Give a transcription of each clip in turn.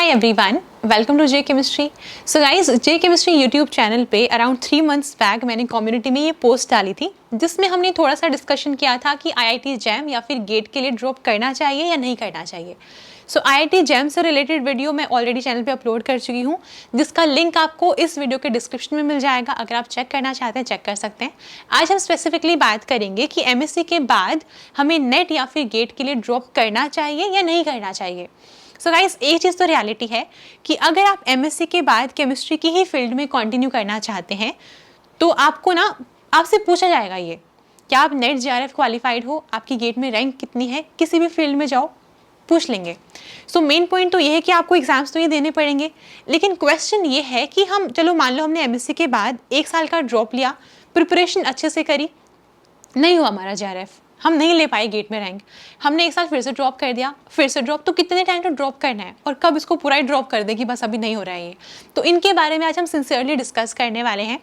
Hi everyone, welcome to J chemistry. So guys, J chemistry YouTube channel पे around 3 months back मैंने community में ये post डाली थी जिसमें हमने थोड़ा सा डिस्कशन किया था कि आईआईटी जैम या फिर गेट के लिए ड्रॉप करना चाहिए या नहीं करना चाहिए। सो आईआईटी जैम से रिलेटेड वीडियो मैं ऑलरेडी चैनल पे अपलोड कर चुकी हूँ, जिसका लिंक आपको इस वीडियो के डिस्क्रिप्शन में मिल जाएगा। अगर आप चेक करना चाहते हैं चेक कर सकते हैं। आज हम स्पेसिफिकली बात करेंगे कि एमएससी के बाद हमें नेट या फिर गेट के लिए ड्रॉप करना चाहिए या नहीं करना चाहिए। सो गाइस, एक चीज़ तो रियलिटी है कि अगर आप एमएससी के बाद केमिस्ट्री की ही फील्ड में कंटिन्यू करना चाहते हैं तो आपको ना आपसे पूछा जाएगा ये क्या आप नेट जेआरएफ क्वालिफाइड हो, आपकी गेट में रैंक कितनी है, किसी भी फील्ड में जाओ पूछ लेंगे। सो मेन पॉइंट तो ये है कि आपको एग्जाम्स तो ये देने पड़ेंगे, लेकिन क्वेश्चन ये है कि हम चलो मान लो हमने एमएससी के बाद 1 साल का ड्रॉप लिया, प्रिपरेशन अच्छे से करी, नहीं हुआ हमारा जेआरएफ, हम नहीं ले पाए गेट में रैंक, हमने 1 साल फिर से ड्रॉप कर दिया, फिर से ड्रॉप, तो कितने टाइम तो ड्रॉप करना है और कब इसको पूरा ही ड्रॉप कर दे कि बस अभी नहीं हो रहा है ये। तो इनके बारे में आज हम सिंसियरली डिस्कस करने वाले हैं।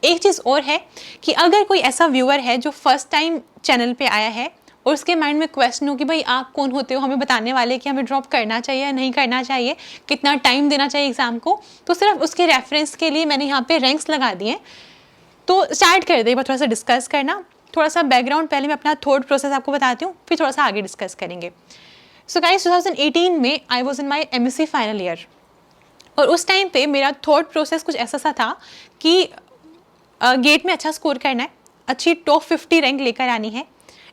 एक चीज़ और है कि अगर कोई ऐसा व्यूअर है जो फर्स्ट टाइम चैनल पे आया है और उसके माइंड में क्वेश्चन हो कि भाई आप कौन होते हो हमें बताने वाले कि हमें ड्रॉप करना चाहिए या नहीं करना चाहिए, कितना टाइम देना चाहिए एग्जाम को, तो सिर्फ उसके रेफरेंस के लिए मैंने यहाँ पे रैंक्स लगा दिए। तो स्टार्ट कर दे थोड़ा सा डिस्कस करना। थोड़ा सा बैकग्राउंड पहले मैं अपना थॉट प्रोसेस आपको बताती हूँ, फिर थोड़ा सा आगे डिस्कस करेंगे। सो गाइस, 2018 में I was in my MSc final year और उस टाइम पे मेरा थॉट प्रोसेस कुछ ऐसा सा था कि गेट में अच्छा स्कोर करना है, अच्छी टॉप 50 रैंक लेकर आनी है,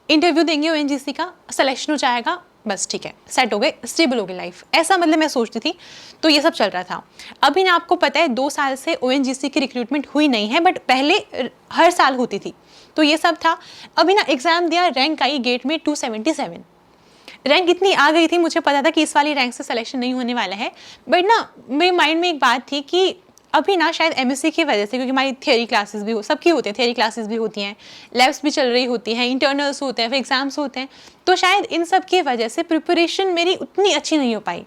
इंटरव्यू देंगे ओएनजीसी का, सिलेक्शन हो जाएगा, बस ठीक है, सेट हो गए, स्टेबल हो गई लाइफ, ऐसा मतलब मैं सोचती थी। तो ये सब चल रहा था। अभी ना आपको पता है 2 साल से ओएनजीसी की रिक्रूटमेंट हुई नहीं है, बट पहले हर साल होती थी, तो ये सब था। अभी ना एग्जाम दिया, रैंक आई गेट में 277, रैंक इतनी आ गई थी, मुझे पता था कि इस वाली रैंक से सिलेक्शन नहीं होने वाला है, बट ना मेरे माइंड में एक बात थी कि अभी ना शायद एमएससी की वजह से, क्योंकि हमारी थियोरी क्लासेस भी सबकी होती हैं, थियोरी क्लासेस भी होती हैं, लैब्स भी चल रही होती हैं, इंटरनल्स होते हैं, फिर एग्जाम्स होते हैं, तो शायद इन सब की वजह से प्रिपरेशन मेरी उतनी अच्छी नहीं हो पाई।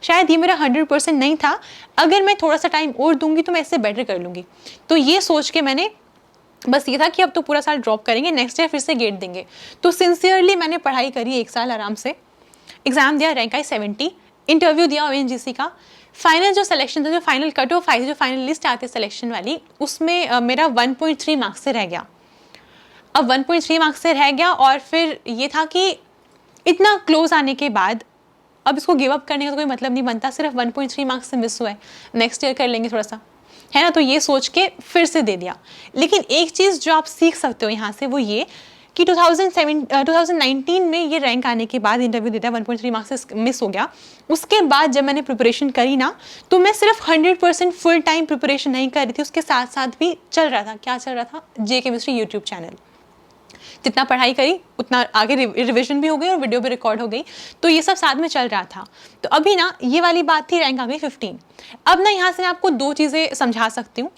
शायद ये मेरा 100% नहीं था, अगर मैं थोड़ा सा टाइम और दूंगी तो मैं इससे बेटर कर लूँगी। तो ये सोच के मैंने बस ये था कि अब तो पूरा साल ड्रॉप करेंगे, नेक्स्ट ईयर फिर से गेट देंगे। तो सिंसियरली मैंने पढ़ाई करी 1 साल आराम से, एग्जाम दिया, रैंक आई 70, इंटरव्यू दिया ओएनजीसी का, फाइनल जो सिलेक्शन था, जो फाइनल कट ऑफ आई थी, जो फाइनल लिस्ट आती है सिलेक्शन वाली, उसमें मेरा 1.3 मार्क्स से रह गया। अब 1.3 मार्क्स से रह गया और फिर ये था कि इतना क्लोज आने के बाद अब इसको गिव अप करने का तो कोई मतलब नहीं बनता, सिर्फ 1.3 मार्क्स से मिस हुआ है, नेक्स्ट ईयर कर लेंगे थोड़ा सा, है ना। तो ये सोच के फिर से दे दिया। लेकिन एक चीज़ जो आप सीख सकते हो यहाँ से वो ये कि 2019 में ये रैंक आने के बाद इंटरव्यू देता है, 1.3 मार्क्स से मिस हो गया। उसके बाद जब मैंने प्रिपरेशन करी ना, तो मैं सिर्फ 100% फुल टाइम प्रिपरेशन नहीं कर रही थी, उसके साथ साथ भी चल रहा था, क्या चल रहा था, जे केमिस्ट्री यूट्यूब चैनल। जितना पढ़ाई करी उतना आगे रिविजन भी हो गई और वीडियो भी रिकॉर्ड हो गई, तो ये सब साथ में चल रहा था। तो अभी ना ये वाली बात थी, रैंक आ गई 15। अब ना यहाँ से मैं आपको 2 चीज़ें समझा सकती हूँ,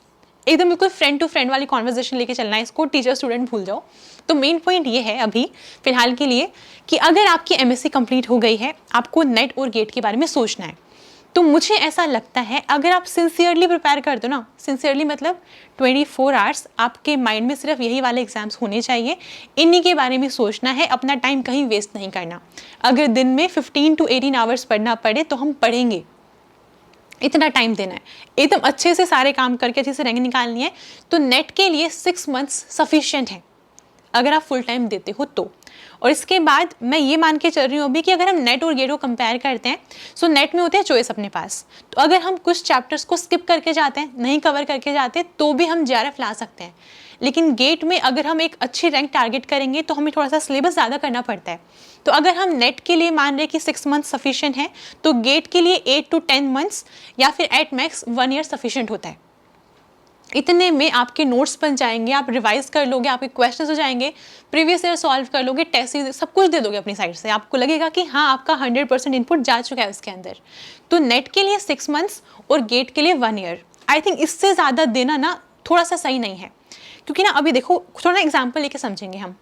एकदम बिल्कुल फ्रेंड टू फ्रेंड वाली कॉन्वर्जेशन लेके चलना है, इसको टीचर स्टूडेंट भूल जाओ। तो मेन पॉइंट ये है अभी फिलहाल के लिए कि अगर आपकी एमएससी कंप्लीट हो गई है, आपको नेट और गेट के बारे में सोचना है, तो मुझे ऐसा लगता है अगर आप सिंसियरली प्रिपेयर कर दो ना, सिंसियरली मतलब 24 आवर्स आपके माइंड में सिर्फ यही वाले एग्जाम्स होने चाहिए, इन्हीं के बारे में सोचना है, अपना टाइम कहीं वेस्ट नहीं करना। अगर दिन में 15 to 18 आवर्स पढ़ना पड़े तो हम पढ़ेंगे, इतना टाइम देना है, एकदम अच्छे से सारे काम करके अच्छे से रैंक निकालनी है। तो नेट के लिए 6 मंथ्स सफिशिएंट है अगर आप फुल टाइम देते हो तो। और इसके बाद मैं ये मान के चल रही हूँ अभी कि अगर हम नेट और गेट को कंपेयर करते हैं, सो नेट में होते हैं चॉइस अपने पास, तो अगर हम कुछ चैप्टर्स को स्किप करके जाते हैं, नहीं कवर करके जाते, तो भी हम जेआरएफ ला सकते हैं। लेकिन गेट में अगर हम एक अच्छी रैंक टारगेट करेंगे तो हमें थोड़ा सा सिलेबस ज़्यादा करना पड़ता है। तो अगर हम नेट के लिए मान रहे कि 6 मंथ्स सफिशिएंट है, तो गेट के लिए 8 to 10 मंथ्स या फिर एट मैक्स 1 ईयर सफिशिएंट होता है। इतने में आपके नोट्स बन जाएंगे, आप रिवाइज कर लोगे, आपके क्वेश्चंस हो जाएंगे, प्रीवियस ईयर सॉल्व कर लोगे, टेस्ट सब कुछ दे दोगे अपनी साइड से, आपको लगेगा कि हाँ आपका 100% इनपुट जा चुका है उसके अंदर। तो नेट के लिए 6 मंथ्स और गेट के लिए 1 ईयर, आई थिंक इससे ज़्यादा देना ना थोड़ा सा सही नहीं है। क्योंकि ना अभी देखो, थोड़ा एग्जाम्पल लेके समझेंगे हम।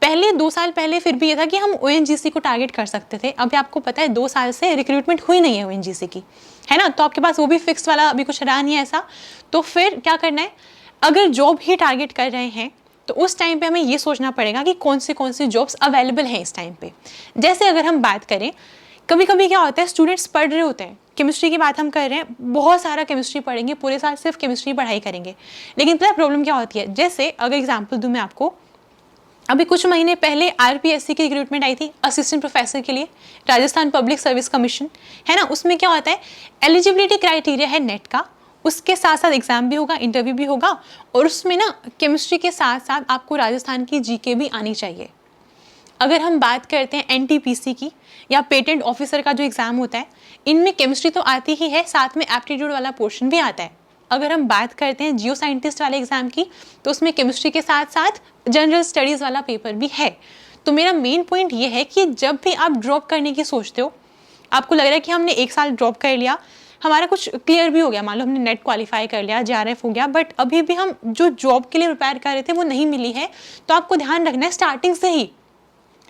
पहले 2 साल पहले फिर भी ये था कि हम ओएनजीसी को टारगेट कर सकते थे। अभी आपको पता है 2 साल से रिक्रूटमेंट हुई नहीं है ओएनजीसी की, है ना, तो आपके पास वो भी फिक्स वाला अभी कुछ रहा नहीं है ऐसा। तो फिर क्या करना है, अगर जॉब ही टारगेट कर रहे हैं तो उस टाइम पे हमें ये सोचना पड़ेगा कि कौन सी जॉब्स अवेलेबल हैं इस टाइम पे। जैसे अगर हम बात करें कभी कभी क्या होता है, स्टूडेंट्स पढ़ रहे होते हैं, केमिस्ट्री की बात हम कर रहे हैं, बहुत सारा केमिस्ट्री पढ़ेंगे, पूरे साल सिर्फ केमिस्ट्री पढ़ाई करेंगे, लेकिन पता है प्रॉब्लम क्या होती है? जैसे अगर एग्जाम्पल दूं मैं आपको, अभी कुछ महीने पहले आरपीएससी की रिक्रूटमेंट आई थी असिस्टेंट प्रोफेसर के लिए, राजस्थान पब्लिक सर्विस कमीशन, है ना। उसमें क्या होता है, एलिजिबिलिटी क्राइटेरिया है नेट का, उसके साथ साथ एग्जाम भी होगा, इंटरव्यू भी होगा, और उसमें ना केमिस्ट्री के साथ साथ आपको राजस्थान की जीके भी आनी चाहिए। अगर हम बात करते हैं एनटीपीसी की या पेटेंट ऑफिसर का जो एग्ज़ाम होता है, इनमें केमिस्ट्री तो आती ही है, साथ में एप्टीट्यूड वाला पोर्शन भी आता है। अगर हम बात करते हैं जियो साइंटिस्ट वाले एग्ज़ाम की, तो उसमें केमिस्ट्री के साथ साथ जनरल स्टडीज़ वाला पेपर भी है। तो मेरा मेन पॉइंट ये है कि जब भी आप ड्रॉप करने की सोचते हो, आपको लग रहा है कि हमने एक साल ड्रॉप कर लिया, हमारा कुछ क्लियर भी हो गया, मान लो हमने नेट क्वालिफाई कर लिया, जेआरएफ हो गया, बट अभी भी हम जो जॉब के लिए प्रिपेयर कर रहे थे वो नहीं मिली है, तो आपको ध्यान रखना है स्टार्टिंग से ही,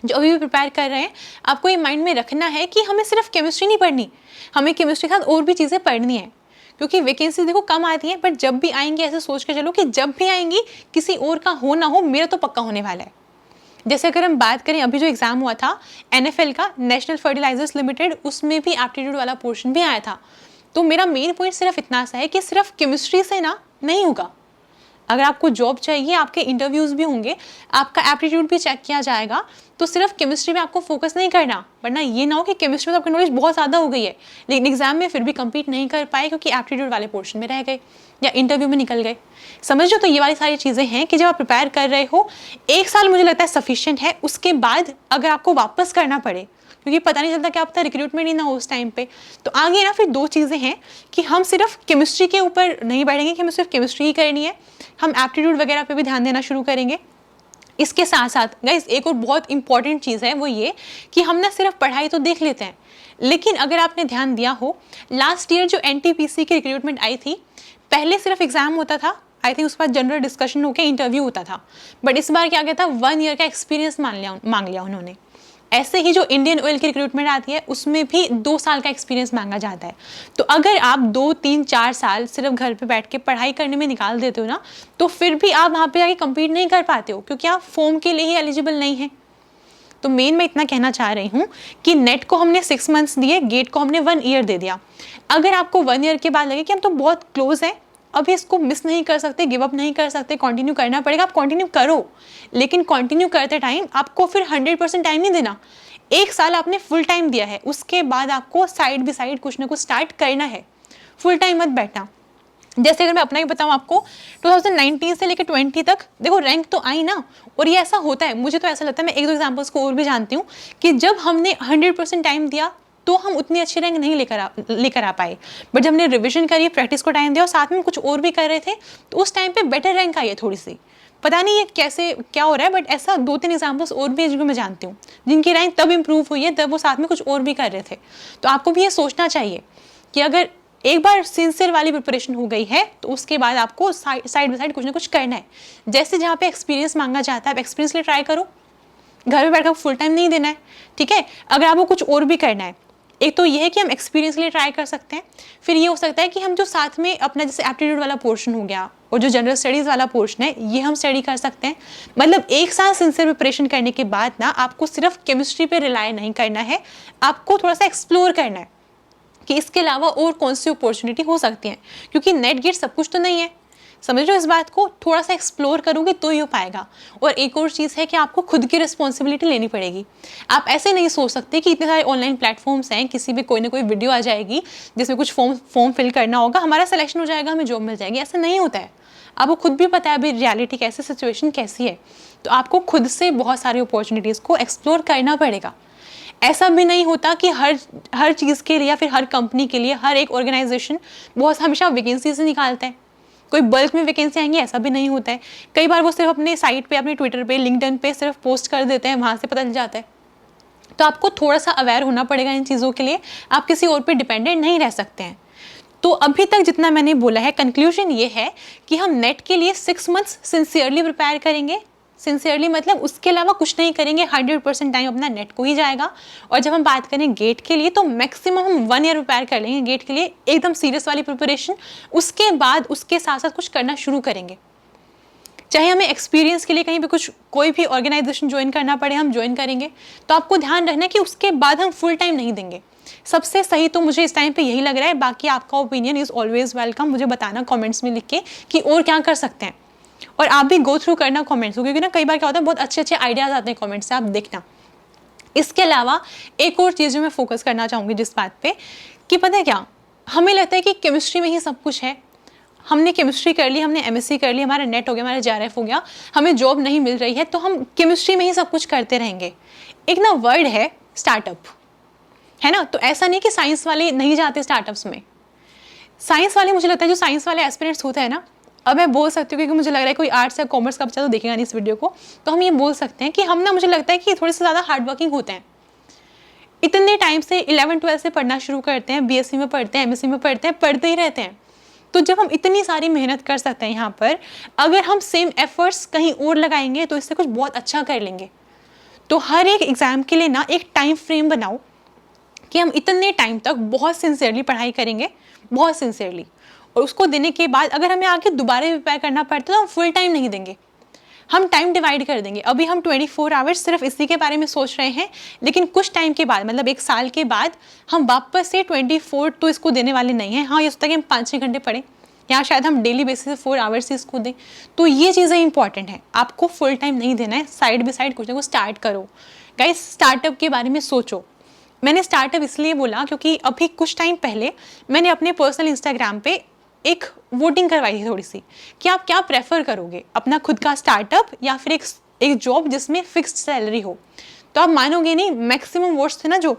जो अभी भी प्रिपेयर कर रहे हैं, आपको ये माइंड में रखना है कि हमें सिर्फ केमिस्ट्री नहीं पढ़नी, हमें केमिस्ट्री के साथ और भी चीज़ें पढ़नी है। क्योंकि वैकेंसी देखो कम आती है, बट जब भी आएंगी ऐसे सोच के चलो कि जब भी आएंगी किसी और का हो ना हो, मेरा तो पक्का होने वाला है। जैसे अगर हम बात करें, अभी जो एग्ज़ाम हुआ था एनएफएल का, नेशनल फर्टिलाइजर्स लिमिटेड, उसमें भी एप्टीट्यूड वाला पोर्शन भी आया था। तो मेरा मेन पॉइंट सिर्फ इतना सा है कि सिर्फ केमिस्ट्री से ना नहीं होगा। अगर आपको जॉब चाहिए, आपके इंटरव्यूज़ भी होंगे, आपका एप्टीट्यूड भी चेक किया जाएगा, तो सिर्फ केमिस्ट्री में आपको फोकस नहीं करना, वरना ये ना हो कि केमिस्ट्री में तो आपकी नॉलेज बहुत ज़्यादा हो गई है, लेकिन एग्जाम में फिर भी कम्पीट नहीं कर पाए क्योंकि एप्टीट्यूड वाले पोर्शन में रह गए या इंटरव्यू में निकल गए। समझ लो, तो ये वाली सारी चीज़ें हैं कि जब आप प्रिपेयर कर रहे हो, एक साल मुझे लगता है सफिशिएंट है। उसके बाद अगर आपको वापस करना पड़े, क्योंकि पता नहीं चलता कि आपका रिक्रूटमेंट ही ना हो उस टाइम पे, तो आगे ना फिर दो चीज़ें हैं कि हम सिर्फ केमिस्ट्री के ऊपर नहीं बैठेंगे कि हमें सिर्फ केमिस्ट्री ही करनी है, हम एप्टीट्यूड वगैरह पे भी ध्यान देना शुरू करेंगे। इसके साथ साथ गाइस एक और बहुत इंपॉर्टेंट चीज़ है, वो ये कि हम ना सिर्फ पढ़ाई तो देख लेते हैं, लेकिन अगर आपने ध्यान दिया हो, लास्ट ईयर जो एनटीपीसी की रिक्रूटमेंट आई थी, पहले सिर्फ एग्जाम होता था, आई थिंक उसके बाद जनरल डिस्कशन होकर इंटरव्यू होता था, बट इस बार क्या गया था, 1 ईयर का एक्सपीरियंस मांग लिया उन्होंने। ऐसे ही जो इंडियन ऑयल की रिक्रूटमेंट आती है, उसमें भी 2 साल का एक्सपीरियंस मांगा जाता है। तो अगर आप 2, 3, 4 साल सिर्फ घर पे बैठ के पढ़ाई करने में निकाल देते हो ना, तो फिर भी आप वहाँ पे जाके कम्पीट नहीं कर पाते हो, क्योंकि आप फॉर्म के लिए ही एलिजिबल नहीं हैं। तो मेन मैं इतना कहना चाह रही हूँ कि नेट को हमने 6 मंथ्स दिए, गेट को हमने 1 ईयर दे दिया। अगर आपको 1 ईयर के बाद लगे कि हम तो बहुत क्लोज हैं, अभी इसको मिस नहीं कर सकते, गिव अप नहीं कर सकते, कंटिन्यू करना पड़ेगा, आप कंटिन्यू करो, लेकिन कंटिन्यू करते टाइम आपको फिर 100% टाइम नहीं देना। 1 साल आपने फुल टाइम दिया है, उसके बाद आपको साइड बाई साइड कुछ ना कुछ स्टार्ट करना है, फुल टाइम मत बैठना। जैसे अगर मैं अपना ही बताऊं आपको, 2019 से लेकर 20 तक देखो रैंक तो आई ना, और ये ऐसा होता है, मुझे तो ऐसा लगता है, मैं 1-2 एग्जांपल्स को और भी जानती हूँ कि जब हमने 100% टाइम दिया तो हम उतनी अच्छी रैंक नहीं लेकर आ पाए, बट जब हमने रिविजन करी, प्रैक्टिस को टाइम दिया और साथ में कुछ और भी कर रहे थे, तो उस टाइम पे बेटर रैंक आई है थोड़ी सी। पता नहीं ये कैसे क्या हो रहा है, बट ऐसा 2-3 एग्जाम्पल्स और भी जिनको मैं जानती हूँ जिनकी रैंक तब इंप्रूव हुई है जब वो साथ में कुछ और भी कर रहे थे। तो आपको भी ये सोचना चाहिए कि अगर एक बार सिंसियर वाली प्रिपरेशन हो गई है, तो उसके बाद आपको साइड बाई साइड कुछ ना कुछ करना है। जैसे जहाँ पे एक्सपीरियंस मांगा जाता है, आप एक्सपीरियंस लिए ट्राई करो, घर में बैठकर फुल टाइम नहीं देना है, ठीक है। अगर आपको कुछ और भी करना है, एक तो ये है कि हम एक्सपीरियंस लिए ट्राई कर सकते हैं, फिर ये हो सकता है कि हम जो साथ में अपना जैसे एप्टीट्यूड वाला पोर्शन हो गया और जो जनरल स्टडीज़ वाला पोर्शन है, ये हम स्टडी कर सकते हैं। मतलब 1 साल सिंसियर प्रिपरेशन करने के बाद ना आपको सिर्फ केमिस्ट्री पे रिलाई नहीं करना है, आपको थोड़ा सा एक्सप्लोर करना है कि इसके अलावा और कौन सी अपॉर्चुनिटी हो सकती हैं, क्योंकि नेट गेट सब कुछ तो नहीं है। समझ रहे हो इस बात को, थोड़ा सा एक्सप्लोर करोगे तो ही हो पाएगा। और एक और चीज़ है कि आपको खुद की रिस्पॉन्सिबिलिटी लेनी पड़ेगी। आप ऐसे नहीं सोच सकते कि इतने सारे ऑनलाइन प्लेटफॉर्म्स हैं, किसी भी कोई ना कोई वीडियो आ जाएगी जिसमें कुछ फॉर्म फिल करना होगा, हमारा सिलेक्शन हो जाएगा, हमें जॉब मिल जाएगी, ऐसा नहीं होता है। आपको खुद भी पता है अभी रियलिटी कैसी, सिचुएशन कैसी है, तो आपको खुद से बहुत सारी अपॉर्चुनिटीज़ को एक्सप्लोर करना पड़ेगा। ऐसा भी नहीं होता कि हर चीज़ के लिए या फिर हर कंपनी के लिए हर एक ऑर्गेनाइजेशन बहुत हमेशा वैकेंसीज निकालता है, कोई बल्क में वैकेंसी आएंगी, ऐसा भी नहीं होता है। कई बार वो सिर्फ अपने साइट पे, अपने ट्विटर पे, लिंक्डइन पे सिर्फ पोस्ट कर देते हैं, वहाँ से पता चल जाता है। तो आपको थोड़ा सा अवेयर होना पड़ेगा इन चीज़ों के लिए, आप किसी और पे डिपेंडेंट नहीं रह सकते हैं। तो अभी तक जितना मैंने बोला है, कंक्लूजन ये है कि हम नेट के लिए 6 मंथ्स सिंसियरली प्रिपेयर करेंगे। सिंसियरली मतलब उसके अलावा कुछ नहीं करेंगे, 100% टाइम अपना नेट को ही जाएगा। और जब हम बात करें गेट के लिए, तो मैक्सिमम हम 1 ईयर प्रिपेयर कर लेंगे गेट के लिए, एकदम सीरियस वाली प्रिपरेशन। उसके बाद उसके साथ साथ कुछ करना शुरू करेंगे। चाहे हमें एक्सपीरियंस के लिए कहीं भी कुछ कोई भी ऑर्गेनाइजेशन ज्वाइन करना पड़े, हम ज्वाइन करेंगे, तो आपको ध्यान रखना कि उसके बाद हम फुल टाइम नहीं देंगे। सबसे सही तो मुझे इस टाइम पे यही लग रहा है। बाकी आपका ओपिनियन इज़ ऑलवेज वेलकम, मुझे बताना कमेंट्स में लिख के कि और क्या कर सकते हैं। और आप भी गो थ्रू करना कमेंट्स को, क्योंकि ना कई बार क्या होता है बहुत अच्छे अच्छे आइडियाज़ आते हैं कमेंट्स से, आप देखना। इसके अलावा एक और चीज़ जो मैं फोकस करना चाहूँगी जिस बात पे, कि पता है क्या, हमें लगता है कि केमिस्ट्री में ही सब कुछ है। हमने केमिस्ट्री कर ली, हमने एमएससी कर ली, हमारा नेट हो गया, हमारा जेआरएफ हो गया, हमें जॉब नहीं मिल रही है तो हम केमिस्ट्री में ही सब कुछ करते रहेंगे। एक ना वर्ड है स्टार्टअप, है ना। तो ऐसा नहीं कि साइंस वाले नहीं जाते स्टार्टअप्स में। साइंस वाले, मुझे लगता है जो साइंस वाले एस्पिरेंट्स होते हैं ना, अब मैं बोल सकती हूँ क्योंकि मुझे लग रहा है कोई आर्ट्स या कॉमर्स का बच्चा तो देखेगा नहीं इस वीडियो को, तो हम ये बोल सकते हैं कि हम ना, मुझे लगता है कि थोड़े से ज़्यादा हार्ड वर्किंग होते हैं। इतने टाइम से 11-12 से पढ़ना शुरू करते हैं, बीएससी में पढ़ते हैं, एमएससी में पढ़ते हैं, पढ़ते ही रहते हैं। तो जब हम इतनी सारी मेहनत कर सकते हैं यहाँ पर, अगर हम सेम एफर्ट्स कहीं और लगाएंगे तो इससे कुछ बहुत अच्छा कर लेंगे। तो हर एक एग्ज़ाम के लिए ना एक टाइम फ्रेम बनाओ कि हम इतने टाइम तक बहुत सिंसियरली पढ़ाई करेंगे, बहुत सिंसियरली, और उसको देने के बाद अगर हमें आगे दोबारा प्रिपेयर करना पड़ता है तो हम फुल टाइम नहीं देंगे, हम टाइम डिवाइड कर देंगे। अभी हम 24 आवर्स सिर्फ इसी के बारे में सोच रहे हैं, लेकिन कुछ टाइम के बाद, मतलब 1 साल के बाद, हम वापस से 24 तो इसको देने वाले नहीं हैं। हाँ, ये सोचता है कि हम 5-6 घंटे पढ़ें, या शायद हम डेली बेसिस पे 4 आवर्स ही इसको दें। तो ये चीज़ें इंपॉर्टेंट है, आपको फुल टाइम नहीं देना है, साइड बाई साइड कुछ ना कुछ स्टार्ट करो। गाइस, स्टार्टअप के बारे में सोचो। मैंने स्टार्टअप इसलिए बोला क्योंकि अभी कुछ टाइम पहले मैंने अपने पर्सनल इंस्टाग्राम पे एक वोटिंग करवाई थी थोड़ी सी, कि आप क्या प्रेफर करोगे, अपना खुद का स्टार्टअप या फिर एक जॉब जिसमें फिक्स्ड सैलरी हो। तो आप मानोगे नहीं, मैक्सिमम वोट्स थे ना जो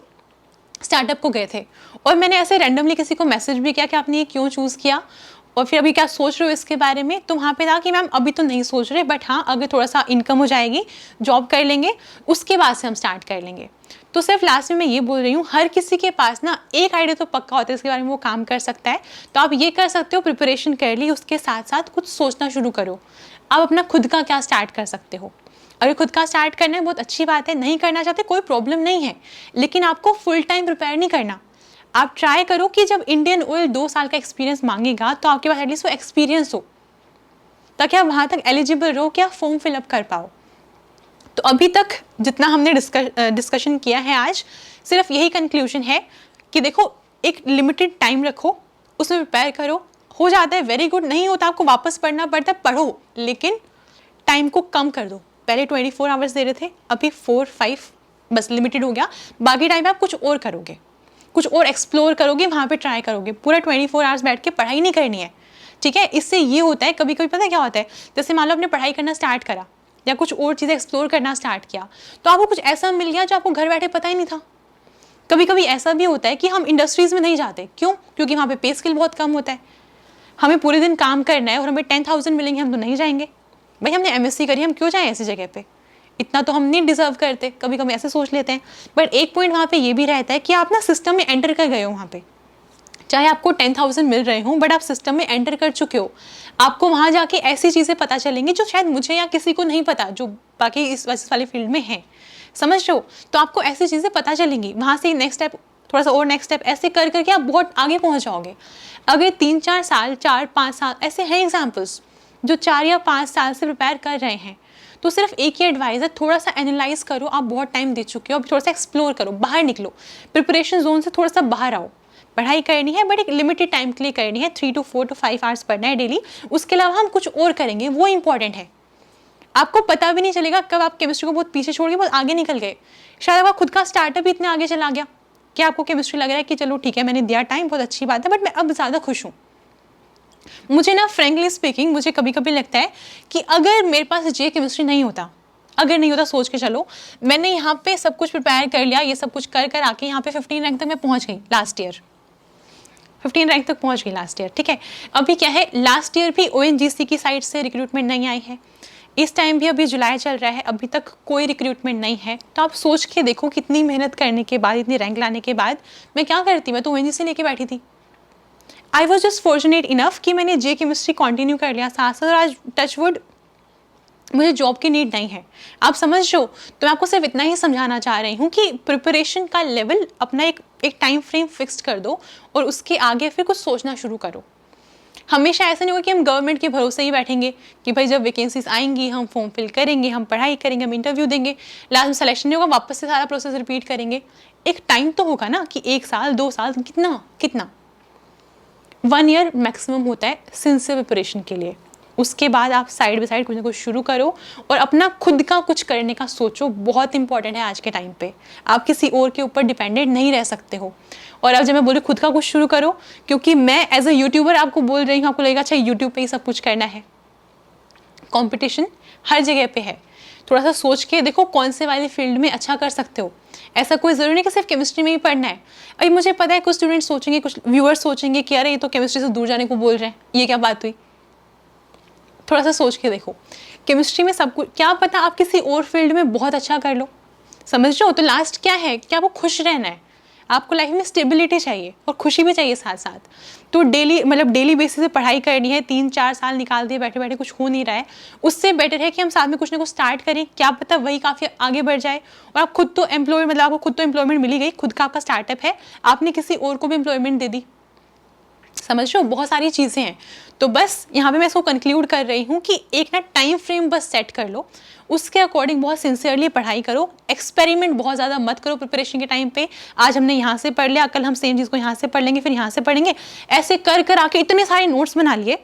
स्टार्टअप को गए थे। और मैंने ऐसे रैंडमली किसी को मैसेज भी किया कि आपने ये क्यों चूज़ किया और फिर अभी क्या सोच रहे हो इसके बारे में। तो वहाँ पे था कि मैम अभी तो नहीं सोच रहे, बट हाँ अगर थोड़ा सा इनकम हो जाएगी, जॉब कर लेंगे, उसके बाद से हम स्टार्ट कर लेंगे। तो सिर्फ लास्ट में मैं ये बोल रही हूँ, हर किसी के पास ना एक आइडिया तो पक्का होता है इसके बारे में, वो काम कर सकता है। तो आप ये कर सकते हो, प्रिपरेशन कर ली, उसके साथ साथ कुछ सोचना शुरू करो, आप अपना खुद का क्या स्टार्ट कर सकते हो। अगर खुद का स्टार्ट करना है बहुत अच्छी बात है, नहीं करना चाहते कोई प्रॉब्लम नहीं है, लेकिन आपको फुल टाइम प्रिपेयर नहीं करना। आप ट्राई करो कि जब इंडियन ऑयल 2 साल का एक्सपीरियंस मांगेगा तो आपके पास एटलीस्ट वो एक्सपीरियंस हो, ताकि आप वहाँ तक एलिजिबल रहो कि आप फॉर्म फिलअप कर पाओ। तो अभी तक जितना हमने डिस्कशन किया है आज, सिर्फ यही कंक्लूजन है कि देखो, एक लिमिटेड टाइम रखो, उसमें प्रिपेयर करो, हो जाता है वेरी गुड, नहीं होता आपको वापस पढ़ना पड़ता है, पढ़ो, लेकिन टाइम को कम कर दो। पहले 24 आवर्स दे रहे थे, अभी 4-5 बस लिमिटेड हो गया। बाकी टाइम आप कुछ और करोगे, कुछ और एक्सप्लोर करोगे, वहाँ पे ट्राई करोगे। पूरा 24 आवर्स बैठ के पढ़ाई नहीं करनी है, ठीक है। इससे ये होता है, कभी कभी पता है क्या होता है, जैसे मान लो आपने पढ़ाई करना स्टार्ट करा या कुछ और चीज़ें एक्सप्लोर करना स्टार्ट किया, तो आपको कुछ ऐसा मिल गया जो आपको घर बैठे पता ही नहीं था। कभी कभी ऐसा भी होता है कि हम इंडस्ट्रीज़ में नहीं जाते, क्यों? क्योंकि वहाँ पे पे स्केल बहुत कम होता है, हमें पूरे दिन काम करना है और हमें 10,000 मिलेंगे, हम तो नहीं जाएंगे। भाई हमने एमएससी करी, हम क्यों जाएँ ऐसी जगह पे, इतना तो हम नहीं डिजर्व करते, कभी कभी ऐसे सोच लेते हैं। बट एक पॉइंट वहाँ पे ये भी रहता है कि आप ना सिस्टम में एंटर कर गए हो, वहाँ पे चाहे आपको 10,000 मिल रहे हो, बट आप सिस्टम में एंटर कर चुके हो। आपको वहाँ जाके ऐसी चीज़ें पता चलेंगी जो शायद मुझे या किसी को नहीं पता, जो बाकी इस वाले फील्ड में है, समझ रहे हो। तो आपको ऐसी चीज़ें पता चलेंगी, वहाँ से नेक्स्ट स्टेप, थोड़ा सा और नेक्स्ट स्टेप, ऐसे कर करके आप बहुत आगे पहुँच जाओगे। अगर 3-4 साल, 4-5 साल ऐसे हैं एग्जाम्पल्स जो 4 या 5 साल से प्रिपेयर कर रहे हैं, तो सिर्फ एक ही एडवाइस है, थोड़ा सा एनालाइज करो। आप बहुत टाइम दे चुके हो, अब थोड़ा सा एक्सप्लोर करो, बाहर निकलो, प्रिपरेशन जोन से थोड़ा सा बाहर आओ। पढ़ाई करनी है बट एक लिमिटेड टाइम के लिए करनी है, 3 to 4 to 5 आवर्स पढ़ना है डेली। उसके अलावा हम कुछ और करेंगे, वो इंपॉर्टेंट है। आपको पता भी नहीं चलेगा कब आप केमिस्ट्री को बहुत पीछे छोड़ के बहुत आगे निकल गए। शायद आपका खुद का स्टार्टअप भी इतने आगे चला गया कि आपको केमिस्ट्री लग रहा है कि चलो ठीक है, मैंने दिया टाइम, बहुत अच्छी बात है, बट मैं अब ज़्यादा खुश हूँ। मुझे ना फ्रेंकली स्पीकिंग, मुझे कभी कभी लगता है कि अगर मेरे पास जे केमिस्ट्री नहीं होता, अगर नहीं होता, सोच के चलो, मैंने यहाँ पे सब कुछ प्रिपेयर कर लिया, ये सब कुछ कर कर आके यहाँ पे 15 रैंक तक मैं पहुँच गई लास्ट ईयर, 15 रैंक तक पहुँच गई लास्ट ईयर, ठीक है। अभी क्या है, लास्ट ईयर भी ओएनजीसी की साइड से रिक्रूटमेंट नहीं आई है, इस टाइम भी अभी जुलाई चल रहा है, अभी तक कोई रिक्रूटमेंट नहीं है। तो आप सोच के देखो, कितनी मेहनत करने के बाद, इतनी रैंक लाने के बाद मैं क्या करती, मैं तो ओएनजीसी लेके बैठी थी। I was just fortunate enough कि मैंने जे केमिस्ट्री कंटिन्यू कर लिया साथ साथ, और आज टचवुड मुझे जॉब की नीड नहीं है। आप समझ रहे हो। तो मैं आपको सिर्फ इतना ही समझाना चाह रही हूँ कि प्रिपरेशन का लेवल अपना एक टाइम फ्रेम फिक्स्ड कर दो और उसके आगे फिर कुछ सोचना शुरू करो। हमेशा ऐसा नहीं होगा कि हम गवर्नमेंट के भरोसे ही बैठेंगे कि भाई जब वैकेंसीज आएंगी हम फॉर्म फिल करेंगे, हम पढ़ाई करेंगे, हम इंटरव्यू देंगे, लास्ट में सिलेक्शन नहीं होगा, वापस से सारा प्रोसेस रिपीट करेंगे। एक टाइम तो होगा ना कि 1 साल 2 साल, कितना 1 ईयर मैक्सिमम होता है सिंसियर प्रिपरेशन के लिए। उसके बाद आप साइड बाई साइड कुछ ना कुछ शुरू करो और अपना खुद का कुछ करने का सोचो। बहुत इंपॉर्टेंट है आज के टाइम पे, आप किसी और के ऊपर डिपेंडेंट नहीं रह सकते हो। और अब जब मैं बोलूँ खुद का कुछ शुरू करो, क्योंकि मैं एज अ यूट्यूबर आपको बोल रही हूँ, आपको लगेगा अच्छा यूट्यूब पे ही सब कुछ करना है, कंपटीशन हर जगह पे है। थोड़ा सा सोच के देखो कौन से वाली फील्ड में अच्छा कर सकते हो। ऐसा कोई ज़रूरी नहीं कि सिर्फ केमिस्ट्री में ही पढ़ना है। अभी मुझे पता है कुछ स्टूडेंट्स सोचेंगे, कुछ व्यूअर्स सोचेंगे कि अरे ये तो केमिस्ट्री से दूर जाने को बोल रहे हैं, ये क्या बात हुई। थोड़ा सा सोच के देखो, केमिस्ट्री में सब कुछ, क्या पता आप किसी और फील्ड में बहुत अच्छा कर लो, समझ रहे हो। तो लास्ट क्या है कि आपको खुश रहना है, आपको लाइफ में स्टेबिलिटी चाहिए और खुशी भी चाहिए साथ साथ। तो डेली बेसिस पे पढ़ाई करनी है, 3-4 साल निकाल दिए बैठे बैठे कुछ हो नहीं रहा है, उससे बेटर है कि हम साथ में कुछ ना कुछ स्टार्ट करें, क्या पता वही काफ़ी आगे बढ़ जाए। और आप खुद तो आपको खुद तो एम्प्लॉयमेंट मिली गई, खुद का आपका स्टार्टअप है, आपने किसी और को भी एम्प्लॉयमेंट दे दी, समझ रहे हो। बहुत सारी चीज़ें हैं। तो बस यहाँ पे मैं इसको कंक्लूड कर रही हूँ कि एक ना टाइम फ्रेम बस सेट कर लो, उसके अकॉर्डिंग बहुत सिंसियरली पढ़ाई करो, एक्सपेरिमेंट बहुत ज़्यादा मत करो प्रिपरेशन के टाइम पे। आज हमने यहाँ से पढ़ लिया, कल हम सेम चीज़ को यहाँ से पढ़ लेंगे, फिर यहाँ से पढ़ेंगे, ऐसे कर कर आके इतने सारे नोट्स बना लिए,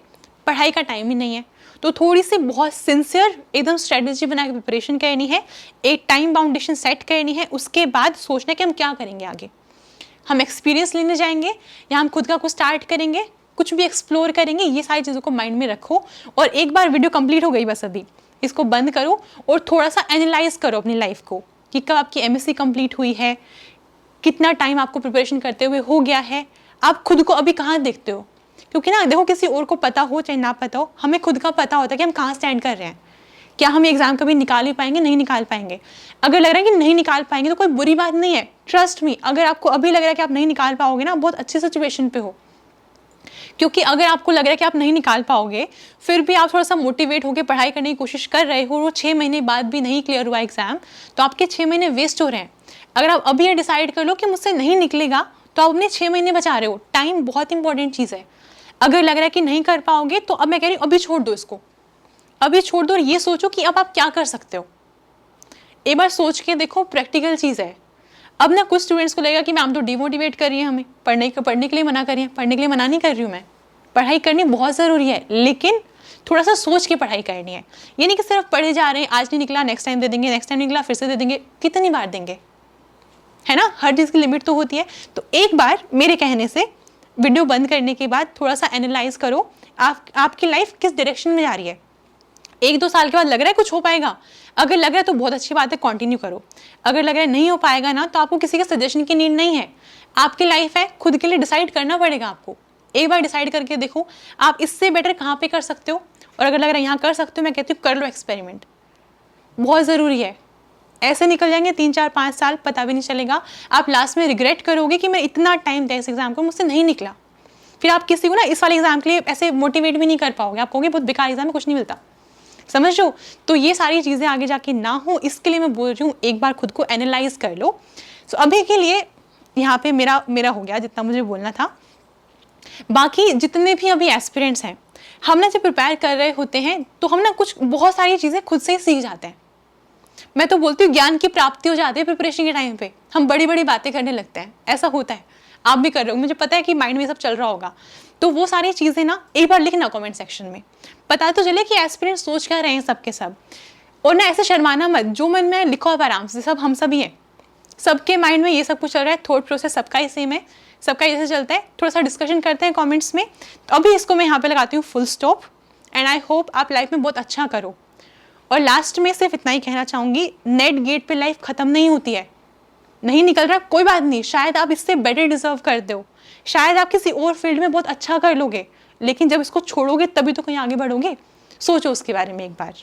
पढ़ाई का टाइम ही नहीं है। तो थोड़ी सी बहुत सिंसियर एकदम स्ट्रेटजी बना के प्रिपरेशन करनी है, एक टाइम बाउंडेशन सेट करनी है, उसके बाद सोचना है कि हम क्या करेंगे आगे। हम एक्सपीरियंस लेने जाएंगे या हम खुद का कुछ स्टार्ट करेंगे, कुछ भी एक्सप्लोर करेंगे, ये सारी चीज़ों को माइंड में रखो। और एक बार वीडियो कंप्लीट हो गई बस अभी इसको बंद करो और थोड़ा सा एनालाइज करो अपनी लाइफ को कि कब आपकी एमएससी कंप्लीट हुई है, कितना टाइम आपको प्रिपरेशन करते हुए हो गया है, आप खुद को अभी कहाँ देखते हो। क्योंकि ना देखो, किसी और को पता हो चाहे ना पता हो, हमें खुद का पता होता है कि हम कहाँ स्टैंड कर रहे हैं, क्या हम एग्जाम कभी निकाल ही पाएंगे, नहीं निकाल पाएंगे। अगर लग रहा है कि नहीं निकाल पाएंगे तो कोई बुरी बात नहीं है, ट्रस्ट मी। अगर आपको अभी लग रहा है कि आप नहीं निकाल पाओगे ना, बहुत अच्छी सिचुएशन पे हो। क्योंकि अगर आपको लग रहा है कि आप नहीं निकाल पाओगे, फिर भी आप थोड़ा सा मोटिवेट होकर पढ़ाई करने की कोशिश कर रहे हो और वो 6 महीने बाद भी नहीं क्लियर हुआ एग्जाम, तो आपके 6 महीने वेस्ट हो रहे हैं। अगर आप अभी ये डिसाइड कर लो कि मुझसे नहीं निकलेगा, तो आप अपने 6 महीने बचा रहे हो। टाइम बहुत इंपॉर्टेंट चीज़ है। अगर लग रहा है कि नहीं कर पाओगे, तो अब मैं कह रही हूँ अभी छोड़ दो इसको, अभी छोड़ दो और ये सोचो कि अब आप क्या कर सकते हो। एक बार सोच के देखो, प्रैक्टिकल चीज़ है। अब ना कुछ स्टूडेंट्स को लगेगा कि मैम तो डिमोटिवेट कर रही है हमें, पढ़ने के लिए मना कर रही है। पढ़ने के लिए मना नहीं कर रही हूँ मैं, पढ़ाई करनी बहुत ज़रूरी है, लेकिन थोड़ा सा सोच के पढ़ाई करनी है। ये नहीं कि सिर्फ पढ़े जा रहे हैं, आज नहीं निकला नेक्स्ट टाइम दे देंगे, नेक्स्ट टाइम निकला फिर से दे देंगे, कितनी बार देंगे, है ना। हर चीज़ की लिमिट तो होती है। तो एक बार मेरे कहने से वीडियो बंद करने के बाद थोड़ा सा एनालाइज करो, आपकी लाइफ किस डायरेक्शन में जा रही है। 1-2 साल के बाद लग रहा है कुछ हो पाएगा, अगर लग रहा है तो बहुत अच्छी बात है, कंटिन्यू करो। अगर लग रहा है नहीं हो पाएगा ना, तो आपको किसी के सजेशन की नीड नहीं है, आपकी लाइफ है, खुद के लिए डिसाइड करना पड़ेगा आपको। एक बार डिसाइड करके देखो आप इससे बेटर कहाँ पे कर सकते हो, और अगर लग रहा है यहाँ कर सकते हो, मैं कहती हूँ कर लो एक्सपेरिमेंट, बहुत ज़रूरी है। ऐसे निकल जाएंगे 3-4-5 साल, पता भी नहीं चलेगा। आप लास्ट में रिग्रेट करोगे कि मैं इतना टाइम दिया इस एग्जाम को, मुझसे नहीं निकला। फिर आप किसी को ना इस वाले एग्जाम के लिए ऐसे मोटिवेट भी नहीं कर पाओगे, आप कहोगे बहुत बेकार एग्जाम है, कुछ नहीं मिलता, समझ लो। तो ये सारी चीज़ें आगे जाके ना हो, इसके लिए मैं बोल रही हूँ एक बार खुद को एनालाइज कर लो। सो अभी के लिए यहाँ पे मेरा हो गया जितना मुझे बोलना था। बाकी जितने भी अभी एस्पिरेंट्स हैं, हम ना जब प्रिपेयर कर रहे होते हैं तो हम ना कुछ बहुत सारी चीज़ें खुद से ही सीख जाते हैं। मैं तो बोलती हूँ ज्ञान की प्राप्ति हो जाती है प्रिपरेशन के टाइम पे, हम बड़ी बड़ी बातें करने लगते हैं, ऐसा होता है। आप भी कर रहे हो, मुझे पता है कि माइंड में सब चल रहा होगा। तो वो सारी चीज़ें ना एक बार लिखना कमेंट सेक्शन में, पता तो चले कि एस्पिरेंट सोच क्या रहे हैं सब के सब। और ना ऐसे शर्माना मत, जो मन में लिखो आप आराम से, सब हम सभी हैं, सबके माइंड में ये सब कुछ चल रहा है, थॉट प्रोसेस सबका ही सेम है, सबका जैसे चलता है। थोड़ा सा डिस्कशन करते हैं कमेंट्स में। तो अभी इसको मैं यहाँ पे लगाती हूँ full stop, and I hope आप लाइफ में बहुत अच्छा करो। और लास्ट में सिर्फ इतना ही कहना चाहूँगी, नेट गेट पे लाइफ ख़त्म नहीं होती है। नहीं निकल रहा कोई बात नहीं, शायद आप इससे बेटर डिजर्व करते हो, शायद आप किसी और फील्ड में बहुत अच्छा कर लोगे, लेकिन जब इसको छोड़ोगे तभी तो कहीं आगे बढ़ोगे। सोचो उसके बारे में एक बार।